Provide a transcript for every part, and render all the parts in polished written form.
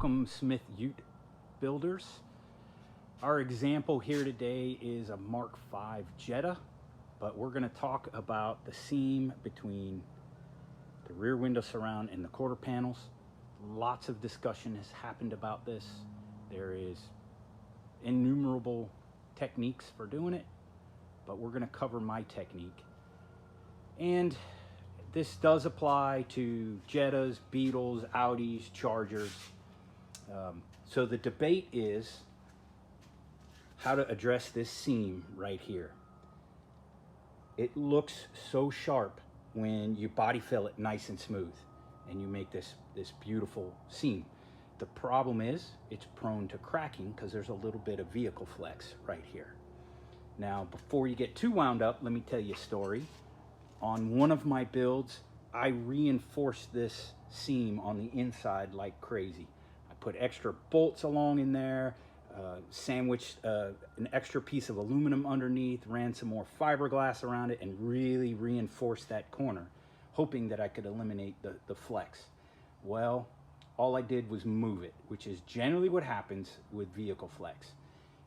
Welcome, Smyth Ute builders. Our example here today is a Mark V Jetta, but we're going to talk about the seam between the rear window surround and the quarter panels. Lots of discussion has happened about this. There is innumerable techniques for doing it, but we're going to cover my technique. And this does apply to Jettas, Beetles, Audis, Chargers. So the debate is how to address this seam right here. It looks so sharp when you body fill it nice and smooth and you make this beautiful seam. The problem is it's prone to cracking because there's a little bit of vehicle flex right here. Now, before you get too wound up, let me tell you a story. On one of my builds, I reinforced this seam on the inside like crazy. I put extra bolts along in there, sandwiched an extra piece of aluminum underneath, ran some more fiberglass around it, and really reinforced that corner, hoping that I could eliminate the flex. Well, all I did was move it, which is generally what happens with vehicle flex.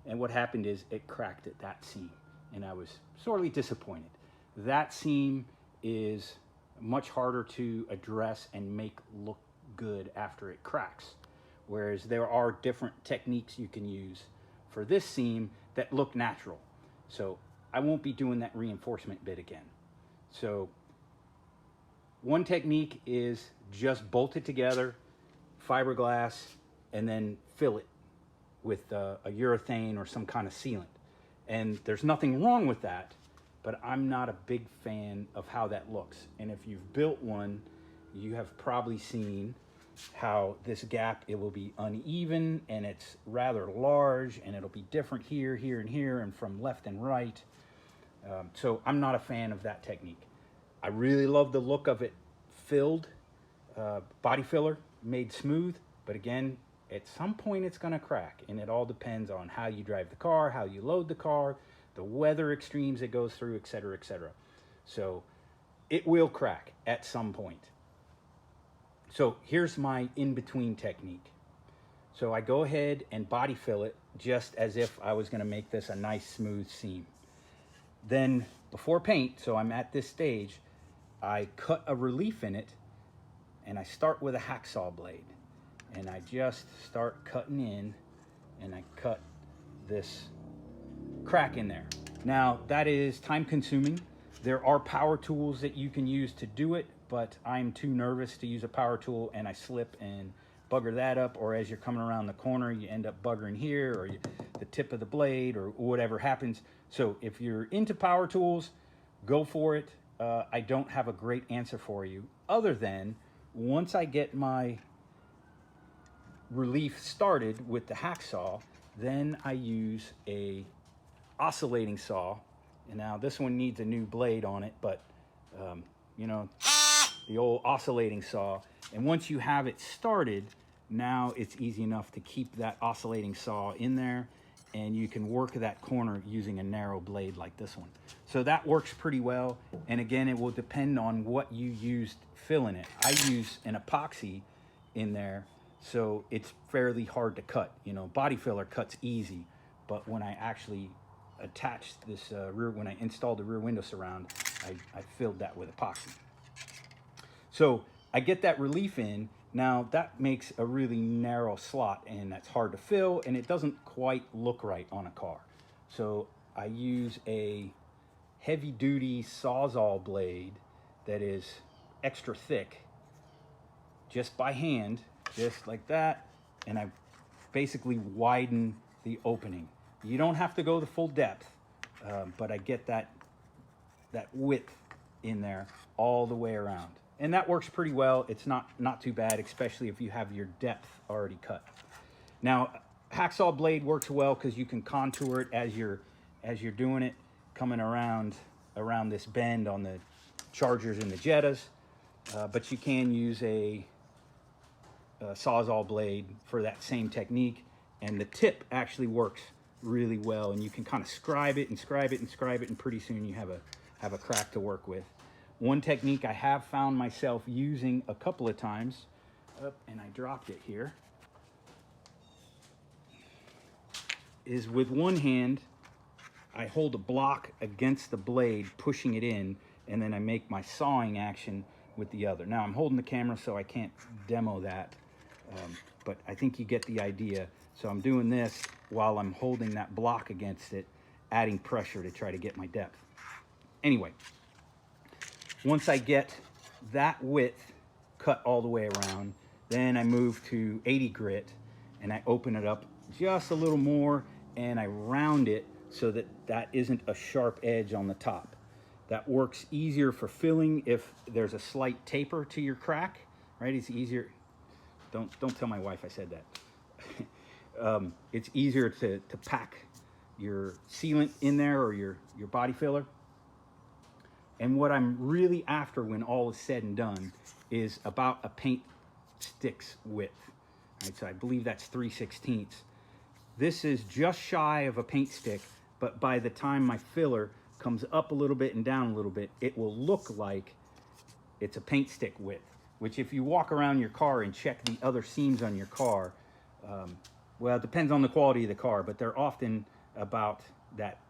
And what happened is it cracked at that seam, and I was sorely disappointed. That seam is much harder to address and make look good after it cracks. Whereas there are different techniques you can use for this seam that look natural. So I won't be doing that reinforcement bit again. So one technique is just bolt it together, fiberglass, and then fill it with a urethane or some kind of sealant. And there's nothing wrong with that, but I'm not a big fan of how that looks. And if you've built one, you have probably seen how this gap, it will be uneven and it's rather large, and it'll be different here, here, and here, and from left and right. So I'm not a fan of that technique. I really love the look of it filled, body filler, made smooth, but again, at some point it's gonna crack, and it all depends on how you drive the car, how you load the car, the weather extremes it goes through, etc., etc. So it will crack at some point. So here's my in-between technique. So I go ahead and body fill it just as if I was gonna make this a nice smooth seam. Then before paint, so I'm at this stage, I cut a relief in it, and I start with a hacksaw blade. And I just start cutting in, and I cut this crack in there. Now, that is time consuming. There are power tools that you can use to do it, but I'm too nervous to use a power tool, and I slip and bugger that up, or as you're coming around the corner, you end up buggering here, or the tip of the blade, or whatever happens. So if you're into power tools, go for it. I don't have a great answer for you, other than once I get my relief started with the hacksaw, then I use a oscillating saw. And now this one needs a new blade on it, but you know, the old oscillating saw. And once you have it started, now it's easy enough to keep that oscillating saw in there, and you can work that corner using a narrow blade like this one. So that works pretty well. And again, it will depend on what you used filling it. I use an epoxy in there, so it's fairly hard to cut. You know, body filler cuts easy, but when I actually attached this when I installed the rear window surround, I filled that with epoxy. So I get that relief in. Now that makes a really narrow slot, and that's hard to fill, and it doesn't quite look right on a car. So I use a heavy duty Sawzall blade that is extra thick, just by hand, just like that, and I basically widen the opening. You don't have to go the full depth, but I get that width in there all the way around. And that works pretty well. It's not too bad, especially if you have your depth already cut. Now, hacksaw blade works well because you can contour it as you're doing it, coming around this bend on the Chargers and the Jettas. But you can use a Sawzall blade for that same technique, and the tip actually works really well, and you can kind of scribe it and scribe it and scribe it, and pretty soon you have a crack to work with. One technique I have found myself using a couple of times, and I dropped it here, is with one hand, I hold a block against the blade, pushing it in, and then I make my sawing action with the other. Now I'm holding the camera, so I can't demo that, but I think you get the idea. So I'm doing this while I'm holding that block against it, adding pressure to try to get my depth. Anyway, once I get that width cut all the way around, then I move to 80 grit and I open it up just a little more and I round it so that that isn't a sharp edge on the top. That works easier for filling if there's a slight taper to your crack, right? It's easier. Don't tell my wife I said that. It's easier to pack your sealant in there or your body filler. And what I'm really after when all is said and done is about a paint stick's width. Right, so I believe that's 3/16. This is just shy of a paint stick, but by the time my filler comes up a little bit and down a little bit, it will look like it's a paint stick width, which if you walk around your car and check the other seams on your car, well, it depends on the quality of the car, but they're often about that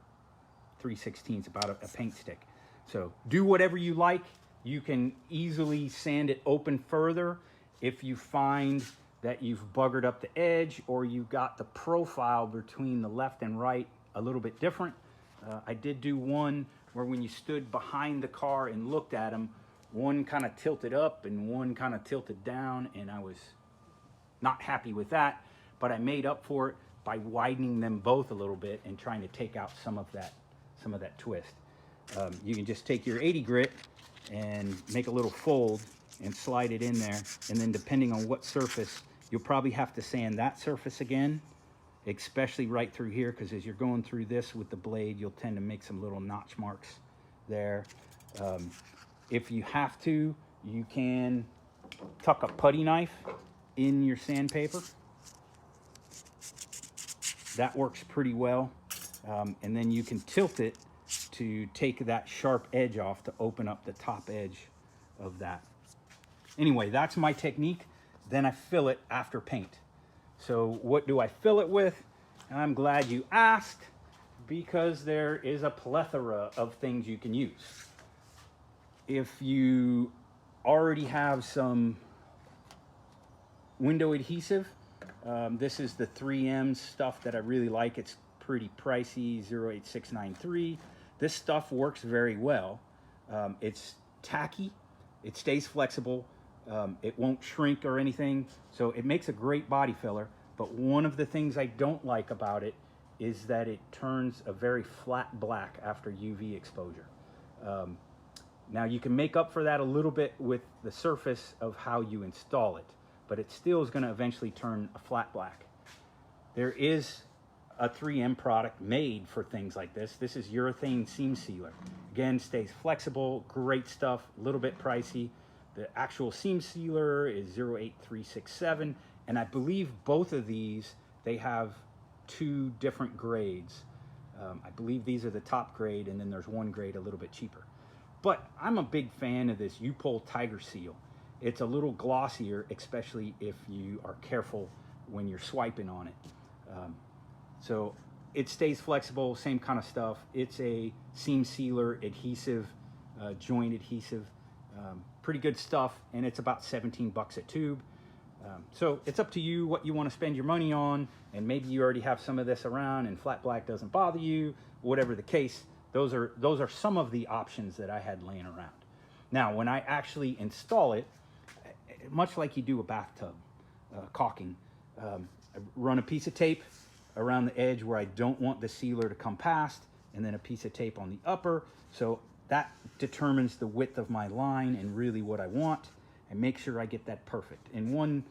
3/16, about a paint stick. So do whatever you like. You can easily sand it open further if you find that you've buggered up the edge or you got the profile between the left and right a little bit different. I did do one where when you stood behind the car and looked at them, one kind of tilted up and one kind of tilted down, and I was not happy with that, but I made up for it by widening them both a little bit and trying to take out some of that twist. You can just take your 80 grit and make a little fold and slide it in there, and then depending on what surface, you'll probably have to sand that surface again, especially right through here, because as you're going through this with the blade, you'll tend to make some little notch marks there. If you have to, you can tuck a putty knife in your sandpaper. That works pretty well. And then you can tilt it to take that sharp edge off to open up the top edge of that. Anyway, that's my technique. Then I fill it after paint. So what do I fill it with? I'm glad you asked, because there is a plethora of things you can use. If you already have some window adhesive, this is the 3M stuff that I really like. It's pretty pricey, 08693. This stuff works very well. It's tacky, it stays flexible, it won't shrink or anything, so it makes a great body filler. But one of the things I don't like about it is that it turns a very flat black after UV exposure. Now you can make up for that a little bit with the surface of how you install it, but it still is going to eventually turn a flat black. There is a 3M product made for things like this. This is urethane seam sealer. Again, stays flexible, great stuff, a little bit pricey. The actual seam sealer is 08367, and I believe both of these, they have two different grades. I believe these are the top grade, and then there's one grade a little bit cheaper. But I'm a big fan of this U-Pole Tiger Seal. It's a little glossier, especially if you are careful when you're swiping on it. So it stays flexible, same kind of stuff. It's a seam sealer adhesive, joint adhesive, pretty good stuff, and it's about 17 bucks a tube. So it's up to you what you want to spend your money on, and maybe you already have some of this around and flat black doesn't bother you, whatever the case. Those are some of the options that I had laying around. Now, when I actually install it, much like you do a bathtub caulking, I run a piece of tape around the edge where I don't want the sealer to come past, and then a piece of tape on the upper. So that determines the width of my line and really what I want, and make sure I get that perfect. And one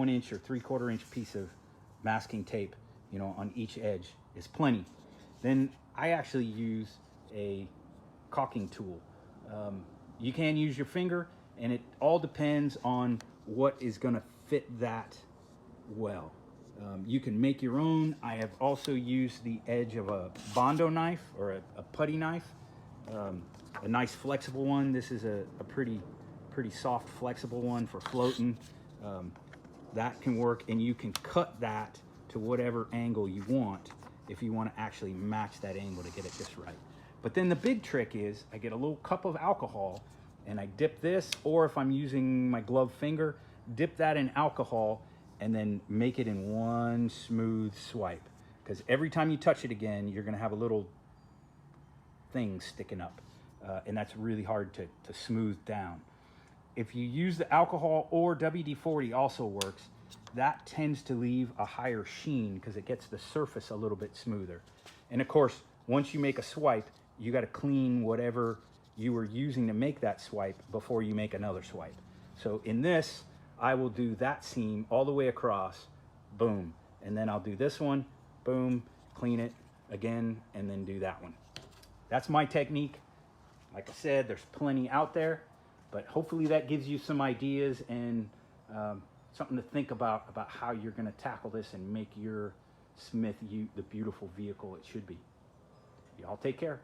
inch or 3/4 inch piece of masking tape, you know, on each edge is plenty. Then I actually use a caulking tool. You can use your finger, and it all depends on what is going to fit that well. You can make your own. I have also used the edge of a Bondo knife or a putty knife, a nice flexible one. This is a pretty soft flexible one for floating. That can work, and you can cut that to whatever angle you want if you want to actually match that angle to get it just right. But then the big trick is I get a little cup of alcohol and I dip this, or if I'm using my gloved finger, dip that in alcohol and then make it in one smooth swipe. Because every time you touch it again, you're going to have a little thing sticking up. And that's really hard to smooth down. If you use the alcohol, or WD-40 also works, that tends to leave a higher sheen because it gets the surface a little bit smoother. And of course, once you make a swipe, you got to clean whatever you were using to make that swipe before you make another swipe. So in this, I will do that seam all the way across, boom. And then I'll do this one, boom, clean it again, and then do that one. That's my technique. Like I said, there's plenty out there, but hopefully that gives you some ideas and something to think about how you're going to tackle this and make your Smyth Ute the beautiful vehicle it should be. Y'all take care.